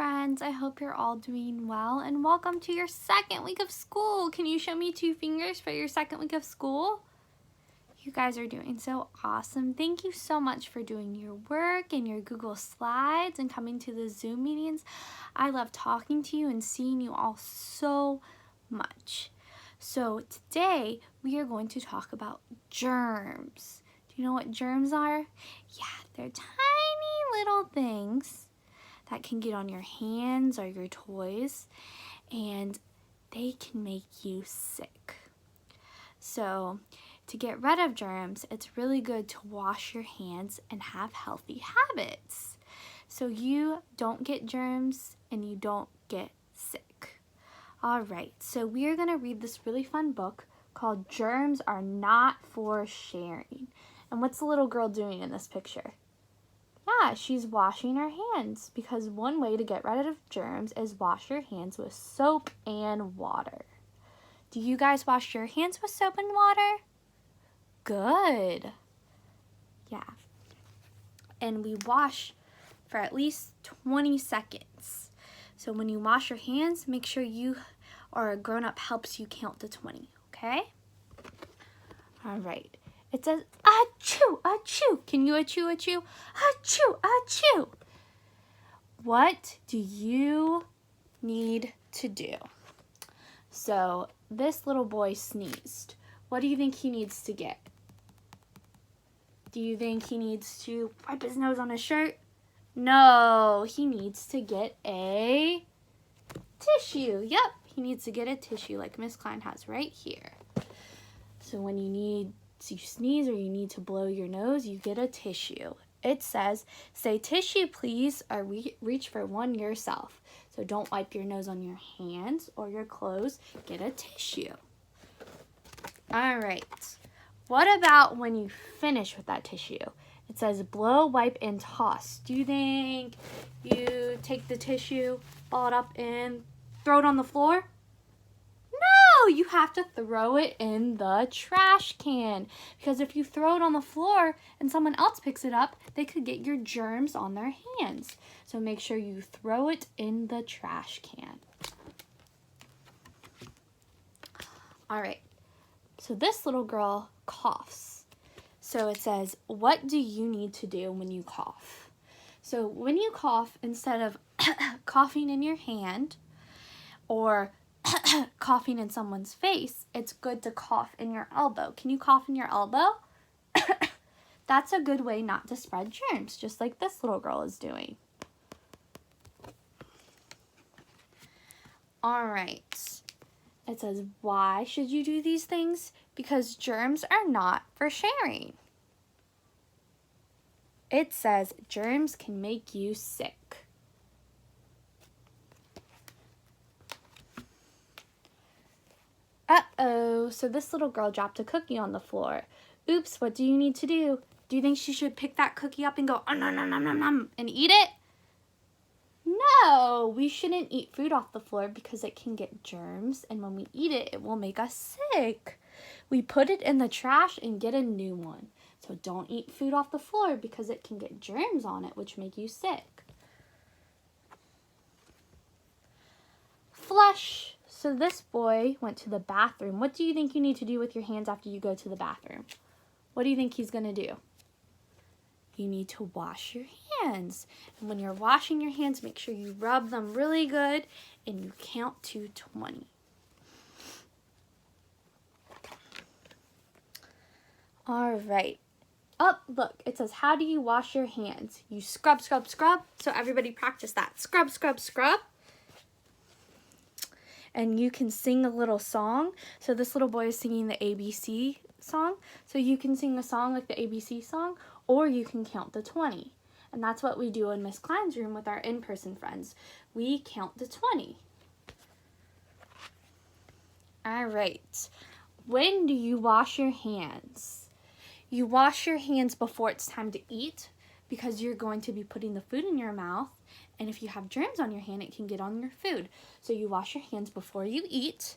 friends. I hope you're all doing well and welcome to your second week of school. Can you show me 2 fingers for your second week of school? You guys are doing so awesome. Thank you so much for doing your work and your Google Slides and coming to the Zoom meetings. I love talking to you and seeing you all so much. So today we are going to talk about germs. Do you know what germs are? Yeah, they're tiny little things that can get on your hands or your toys, and they can make you sick. So to get rid of germs, it's really good to wash your hands and have healthy habits so you don't get germs and you don't get sick. All right, so we are going to read this really fun book called Germs Are Not for Sharing. And what's the little girl doing in this picture? Yeah, she's washing her hands because one way to get rid of germs is wash your hands with soap and water. Do you guys wash your hands with soap and water? Good. Yeah. And we wash for at least 20 seconds. So when you wash your hands, make sure you or a grown-up helps you count to 20, okay? All right. It says, achoo, achoo. Can you achoo, achoo? Achoo, achoo. What do you need to do? So this little boy sneezed. What do you think he needs to get? Do you think he needs to wipe his nose on his shirt? No, he needs to get a tissue. Yep, he needs to get a tissue like Miss Klein has right here. So when you sneeze or you need to blow your nose, you get a tissue. It says, say tissue please, or reach for one yourself. So don't wipe your nose on your hands or your clothes. Get a tissue. All right. What about when you finish with that tissue? It says blow, wipe, and toss. Do you think you take the tissue, ball it up, and throw it on the floor? No, you have to throw it in the trash can. Because if you throw it on the floor and someone else picks it up, they could get your germs on their hands. So make sure you throw it in the trash can. All right. So this little girl coughs. So it says, what do you need to do when you cough? So when you cough, instead of coughing in your hand or coughing in someone's face, it's good to cough in your elbow. Can you cough in your elbow? That's a good way not to spread germs, just like this little girl is doing. All right. It says, why should you do these things? Because germs are not for sharing. It says germs can make you sick. Uh-oh, so this little girl dropped a cookie on the floor. Oops, what do you need to do? Do you think she should pick that cookie up and go, nom, nom, nom, nom, nom, and eat it? No, we shouldn't eat food off the floor because it can get germs, and when we eat it, it will make us sick. We put it in the trash and get a new one. So don't eat food off the floor because it can get germs on it, which make you sick. Flush. So this boy went to the bathroom. What do you think you need to do with your hands after you go to the bathroom? What do you think he's going to do? You need to wash your hands. And when you're washing your hands, make sure you rub them really good and you count to 20. All right. Oh, look, it says, how do you wash your hands? You scrub, scrub, scrub. So everybody practice that. Scrub, scrub, scrub. And you can sing a little song. So this little boy is singing the ABC song. So you can sing a song like the ABC song, or you can count to 20. And that's what we do in Miss Klein's room with our in-person friends. We count to 20. All right. When do you wash your hands? You wash your hands before it's time to eat because you're going to be putting the food in your mouth. And if you have germs on your hand, it can get on your food. So you wash your hands before you eat.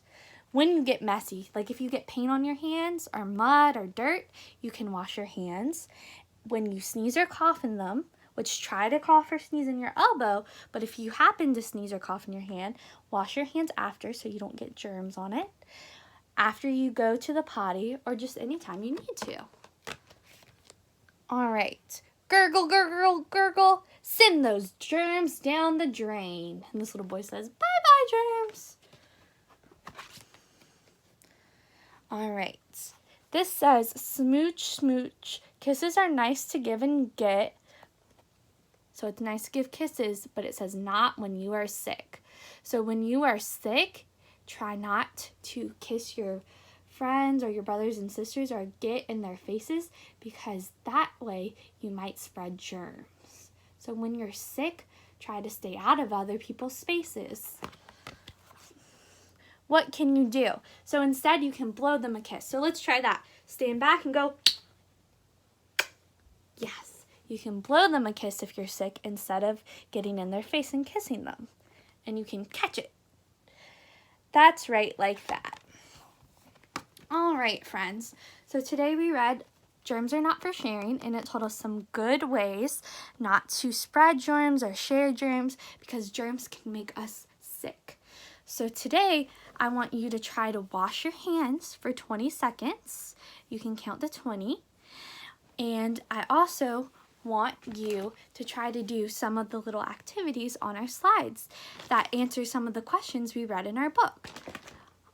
When you get messy, like if you get paint on your hands or mud or dirt, you can wash your hands. When you sneeze or cough in them, which try to cough or sneeze in your elbow, but if you happen to sneeze or cough in your hand, wash your hands after so you don't get germs on it, after you go to the potty, or just anytime you need to. All right, gurgle, gurgle, gurgle, send those germs down the drain. And this little boy says, bye-bye, germs. All right, this says, smooch, smooch. Kisses are nice to give and get. So it's nice to give kisses, but it says not when you are sick. So when you are sick, try not to kiss your friends or your brothers and sisters or get in their faces, because that way you might spread germs. So when you're sick, try to stay out of other people's spaces. What can you do? So instead you can blow them a kiss. So let's try that. Stand back and go. Yes, you can blow them a kiss if you're sick instead of getting in their face and kissing them. And you can catch it. That's right, like that. All right, friends. So today we read Germs Are Not for Sharing, and it told us some good ways not to spread germs or share germs, because germs can make us sick. So today I want you to try to wash your hands for 20 seconds. You can count to 20. And I also want you to try to do some of the little activities on our slides that answer some of the questions we read in our book.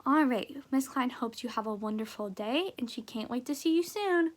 All right, Miss Klein hopes you have a wonderful day, and she can't wait to see you soon.